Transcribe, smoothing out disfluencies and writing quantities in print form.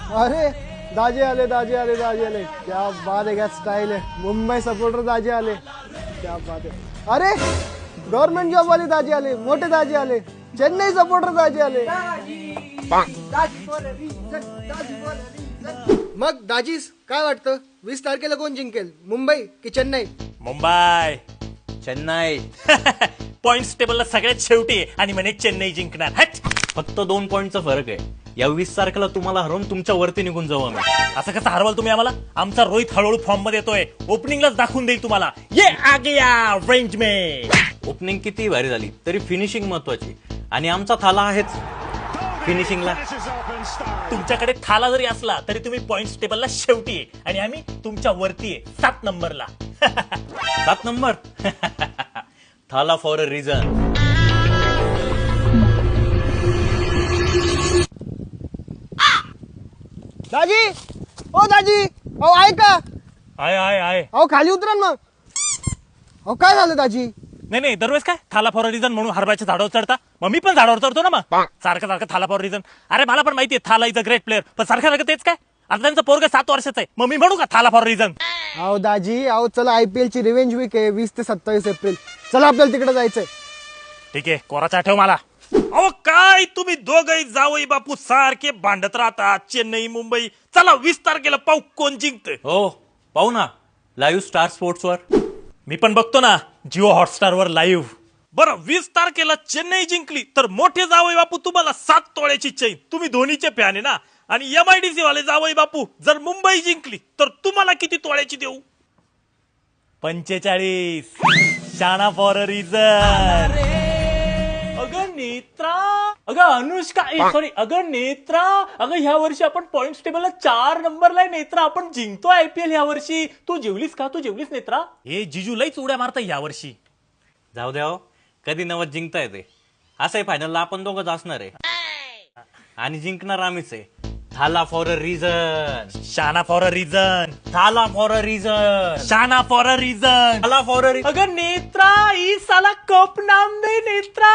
अरे दाजी आले दाजी आले दाजी आले, क्या बात है, क्या स्टाइल है. मुंबई सपोर्टर दाजी आले, क्या बात है. अरे गव्हर्नमेंट जॉब वाले दाजी आले, मोठे दाजी आले, चेन्नई सपोर्टर दाजी आले. मग दाजीस काय वाटतं, 20 तारखेला कोण जिंकेल, मुंबई की चेन्नई? मुंबई. चेन्नई. पॉइंट्स टेबलला सगळ्यात शेवटी आहे आणि म्हणे चेन्नई जिंकणार. हट. फक्त 2 पॉईंटचा फरक आहे. या 20 तारखेला तुम्हाला हरवून तुमच्या वरती निघून जाऊ आम्ही. असं कसं हरवाल तुम्ही आम्हाला? आमचा रोहित हळूहळू फॉर्म मध्ये येतोय, ओपनिंगलाच दाखवून देईल तुम्हाला. ये आ गया रेंज में. ओपनिंग किती भारी झाली तरी फिनिशिंग महत्वाची, आणि आमचा थाला आहेच फिनिशिंगला. तुमच्याकडे थाला जरी असला तरी तुम्ही पॉइंट्स टेबलला शेवटी आहे आणि आम्ही तुमच्या वरती आहे 7 नंबरला. 7 नंबर. थाला फॉर अ रिझन. दाजी, ओ दाजी, अहो ऐका, आहे. अहो खाली उतरा ना. मग अहो काय झालं दाजी? नाही दरवेळेस काय थाला फॉर रिझन म्हणून हरबाच्या झाडावर चढता, मग मी पण झाडावर चढतो ना. मग सारखं थाला फॉर रिझन. अरे मला पण माहितीये थाला इज अ ग्रेट प्लेअर, पण सारखं तेच काय? आता त्यांचं पोरग 7 वर्षाचं आहे, मग मी म्हणू का थाला फॉर रिझन? अहो दाजी, अहो चला, IPL ची रिव्हेंज वीक आहे 20 ते 27 एप्रिल. चला आपल्याला तिकडे जायचंय. ठीक आहे, कोराचा आठव मला. अहो काय तुम्ही दोघही जावई बापू सारखे भांडत राहतात, चेन्नई मुंबई. चला 20 तारखेला पाहू कोण जिंकतंय. हो पाहू ना, लाईव्ह स्टार स्पोर्ट्सवर. मी पण बघतो ना जिओ हॉटस्टार वर लाईव्ह. बरं 20 तारखेला चेन्नई जिंकली तर मोठे जावई बापू तुम्हाला 7 तोळ्याची चैन. तुम्ही धोनीचे फॅन आहे ना. आणि MIDC वाले जावई बापू जर मुंबई जिंकली तर तुम्हाला किती तोळ्याची देऊ? 45. शाना फॉर अ रिझन. अगं नेत्रा, अगं अनुष्का, सॉरी, अगं नेत्रा, अगं ह्या वर्षी आपण पॉइंट्स टेबलला 4 नंबरला आहे नेत्रा. आपण जिंकतो IPL ह्या वर्षी. तू जेवलीस का? तू जेवलीस नेत्रा? हे जिजू लईच उड्या मारता ह्या वर्षी. जाऊ द्या हो, कधी नवत जिंकता येते. असं आहे, फायनलला आपण दोघंच असणार आहे आणि जिंकणार आम्हीच आहे. थाला फॉर अ रिझन. शाना फॉर अ रिझन. थाला फॉर अ रिझन. शाना फॉर अ रिझन. थाला फॉर अ रिझन. अगं नेत्रा, ई साला कप नाम दे नेत्रा.